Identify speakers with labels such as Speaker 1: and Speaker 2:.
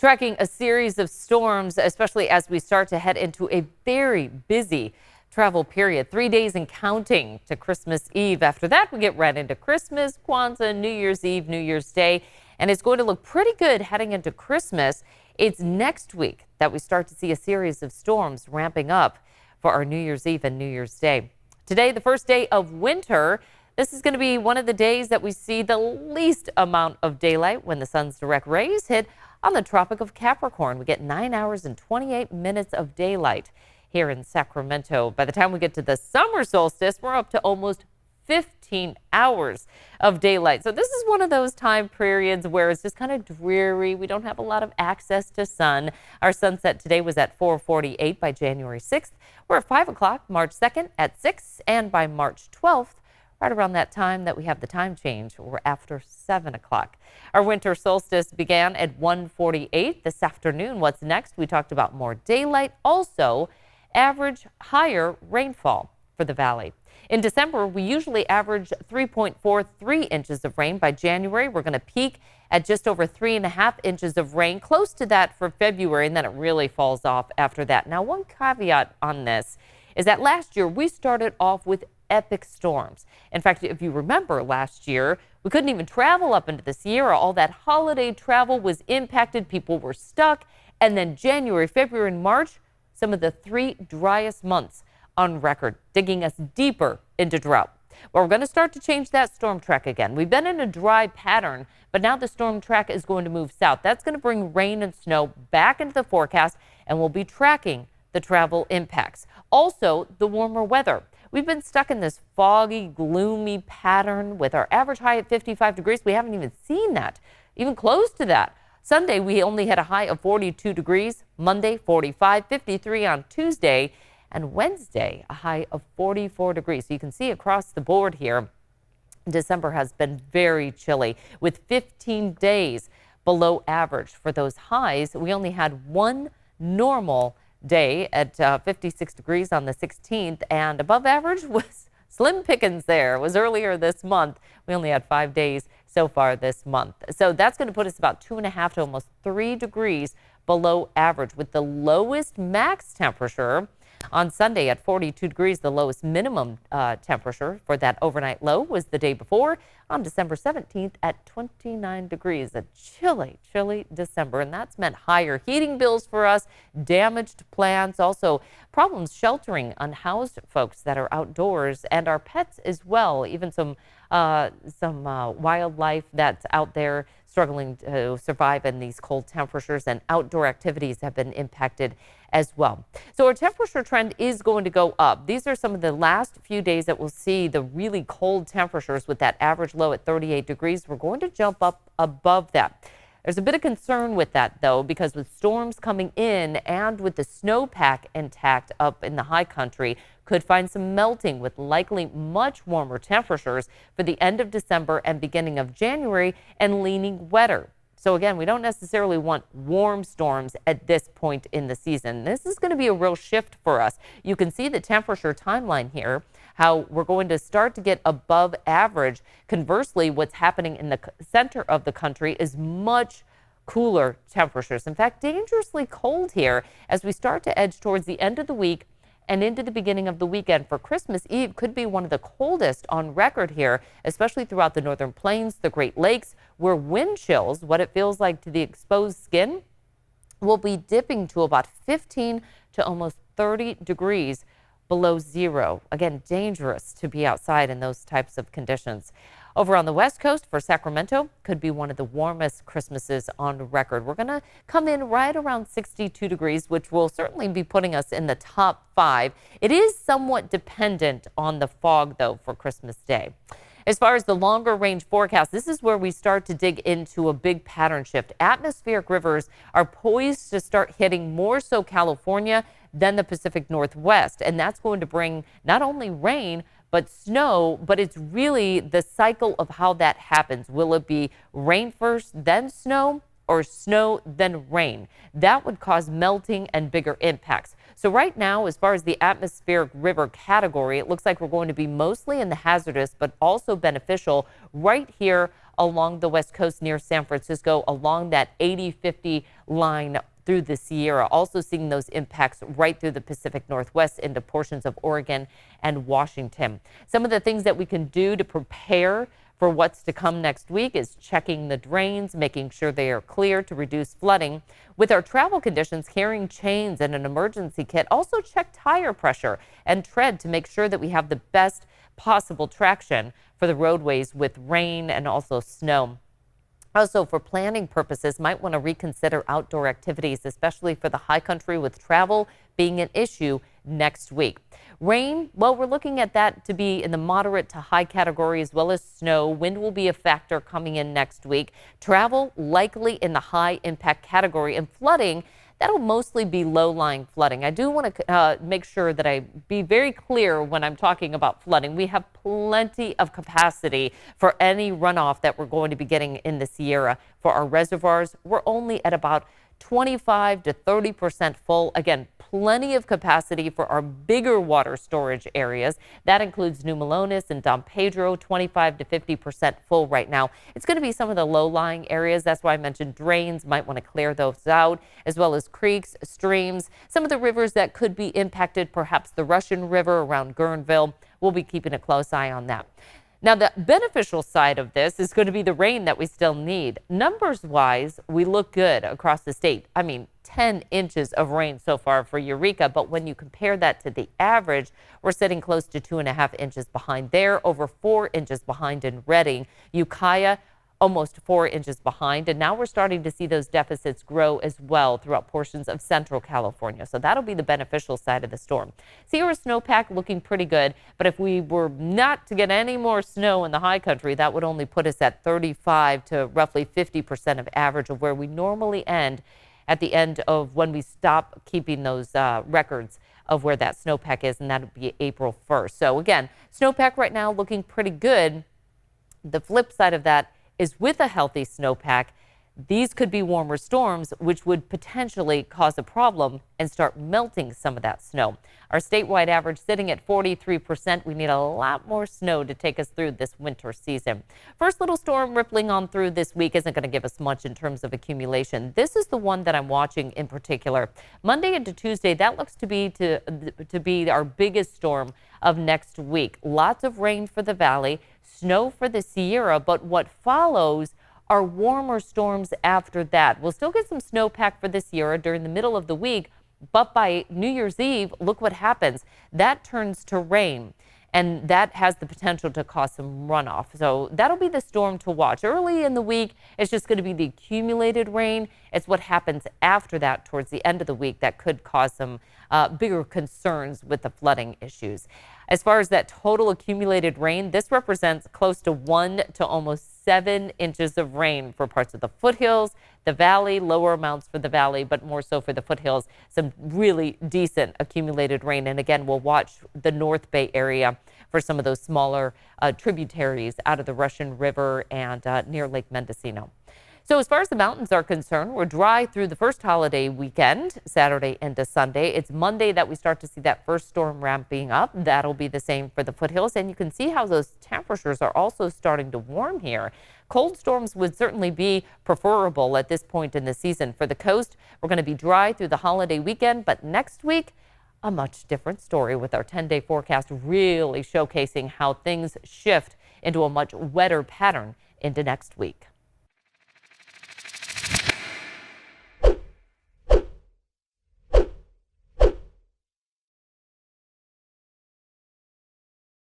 Speaker 1: Tracking a series of storms, especially as we start to head into a very busy travel period. 3 days and counting to Christmas Eve. After that, we get right into Christmas, Kwanzaa, New Year's Eve, New Year's Day, and it's going to look pretty good heading into Christmas. It's next week that we start to see a series of storms ramping up for our New Year's Eve and New Year's Day. Today, the first day of winter. This is going to be one of the days that we see the least amount of daylight when the sun's direct rays hit on the Tropic of Capricorn. We get 9 hours and 28 minutes of daylight here in Sacramento. By the time we get to the summer solstice, we're up to almost 15 hours of daylight. So this is one of those time periods where it's just kind of dreary. We don't have a lot of access to sun. Our sunset today was at 4:48 by January 6th. We're at 5 o'clock March 2nd at 6, and by March 12th, right around that time that we have the time change, we're after 7 o'clock. Our winter solstice began at 1:48 this afternoon. What's next? We talked about more daylight, also average higher rainfall for the valley. In December, we usually average 3.43 inches of rain. By January, we're going to peak at just over 3.5 inches of rain, close to that for February, and then it really falls off after that. Now, one caveat on this is that last year we started off with epic storms. In fact, if you remember last year, we couldn't even travel up into the Sierra. All that holiday travel was impacted. People were stuck. And then January, February, and March, some of the 3 driest months on record, digging us deeper into drought. Well, we're going to start to change that storm track again. We've been in a dry pattern, but now the storm track is going to move south. That's going to bring rain and snow back into the forecast, and we'll be tracking the travel impacts. Also, the warmer weather. We've been stuck in this foggy, gloomy pattern with our average high at 55 degrees. We haven't even seen that, even close to that. Sunday, we only had a high of 42 degrees. Monday, 45, 53 on Tuesday, and Wednesday, a high of 44 degrees. So you can see across the board here, December has been very chilly with 15 days below average for those highs. We only had one normal day at 56 degrees on the 16th, and above average was slim pickings there. It was earlier this month. We only had 5 days so far this month. So that's going to put us about 2.5 to almost 3 degrees below average, with the lowest max temperature on Sunday at 42 degrees. The lowest minimum temperature for that overnight low was the day before on December 17th at 29 degrees. A chilly, chilly December. And that's meant higher heating bills for us, damaged plants, also problems sheltering unhoused folks that are outdoors, and our pets as well. Even some wildlife that's out there struggling to survive in these cold temperatures, and outdoor activities have been impacted as well. So our temperature trend is going to go up. These are some of the last few days that we'll see the really cold temperatures with that average low at 38 degrees. We're going to jump up above that. There's a bit of concern with that, though, because with storms coming in and with the snowpack intact up in the high country, could find some melting with likely much warmer temperatures for the end of December and beginning of January, and leaning wetter. So again, we don't necessarily want warm storms at this point in the season. This is going to be a real shift for us. You can see the temperature timeline here, how we're going to start to get above average. Conversely, what's happening in the center of the country is much cooler temperatures. In fact, dangerously cold here as we start to edge towards the end of the week and into the beginning of the weekend. For Christmas Eve could be one of the coldest on record here, especially throughout the northern plains, the Great Lakes, where wind chills, what it feels like to the exposed skin, will be dipping to about 15 to almost 30 degrees below zero. Again, dangerous to be outside in those types of conditions. Over on the West Coast for Sacramento, could be one of the warmest Christmases on record. We're going to come in right around 62 degrees, which will certainly be putting us in the top 5. It is somewhat dependent on the fog, though, for Christmas Day. As far as the longer range forecast, this is where we start to dig into a big pattern shift. Atmospheric rivers are poised to start hitting more so California than the Pacific Northwest. And that's going to bring not only rain, but snow, but it's really the cycle of how that happens. Will it be rain first, then snow, or snow, then rain? That would cause melting and bigger impacts. So right now, as far as the atmospheric river category, it looks like we're going to be mostly in the hazardous, but also beneficial right here along the west coast near San Francisco, along that 80-50 line through the Sierra. Also seeing those impacts right through the Pacific Northwest into portions of Oregon and Washington. Some of the things that we can do to prepare for what's to come next week is checking the drains, making sure they are clear to reduce flooding. With our travel conditions, carrying chains and an emergency kit. Also check tire pressure and tread to make sure that we have the best possible traction for the roadways with rain and also snow. Also, for planning purposes, might want to reconsider outdoor activities, especially for the high country, with travel being an issue next week. Rain, well, we're looking at that to be in the moderate to high category, as well as snow. Wind will be a factor coming in next week. Travel likely in the high impact category, and flooding, that'll mostly be low-lying flooding. I do want to make sure that I be very clear when I'm talking about flooding. We have plenty of capacity for any runoff that we're going to be getting in the Sierra. For our reservoirs, we're only at about 25 to 30% full. Again, plenty of capacity for our bigger water storage areas. That includes New Melones and Don Pedro, 25 to 50% full right now. It's going to be some of the low-lying areas. That's why I mentioned drains. Might want to clear those out, as well as creeks, streams, some of the rivers that could be impacted, perhaps the Russian River around Guerneville. We'll be keeping a close eye on that. Now, the beneficial side of this is going to be the rain that we still need. Numbers-wise, we look good across the state. I mean, 10 inches of rain so far for Eureka, but when you compare that to the average, we're sitting close to 2.5 inches behind there, over 4 inches behind in Redding. Ukiah, almost 4 inches behind, and now we're starting to see those deficits grow as well throughout portions of central California. So that'll be the beneficial side of the storm. Sierra snowpack looking pretty good, but if we were not to get any more snow in the high country, that would only put us at 35 to roughly 50% of average of where we normally end at the end of when we stop keeping those records of where that snowpack is, and that would be April 1st. So again, snowpack right now looking pretty good. The flip side of that is with a healthy snowpack, these could be warmer storms, which would potentially cause a problem and start melting some of that snow. Our statewide average sitting at 43%. We need a lot more snow to take us through this winter season. First little storm rippling on through this week isn't going to give us much in terms of accumulation. This is the one that I'm watching in particular. Monday into Tuesday, that looks to be our biggest storm of next week. Lots of rain for the valley, snow for the Sierra, but what follows are warmer storms after that. We'll still get some snowpack for the Sierra during the middle of the week, but by New Year's Eve, look what happens. That turns to rain, and that has the potential to cause some runoff. So that'll be the storm to watch. Early in the week, it's just going to be the accumulated rain. It's what happens after that towards the end of the week that could cause some bigger concerns with the flooding issues. As far as that total accumulated rain, this represents close to 1 to almost 7 inches of rain for parts of the foothills, the valley, lower amounts for the valley, but more so for the foothills. Some really decent accumulated rain. And again, we'll watch the North Bay area for some of those smaller tributaries out of the Russian River and near Lake Mendocino. So as far as the mountains are concerned, we're dry through the first holiday weekend, Saturday into Sunday. It's Monday that we start to see that first storm ramping up. That'll be the same for the foothills. And you can see how those temperatures are also starting to warm here. Cold storms would certainly be preferable at this point in the season. For the coast, we're going to be dry through the holiday weekend. But next week, a much different story with our 10-day forecast really showcasing how things shift into a much wetter pattern into next week.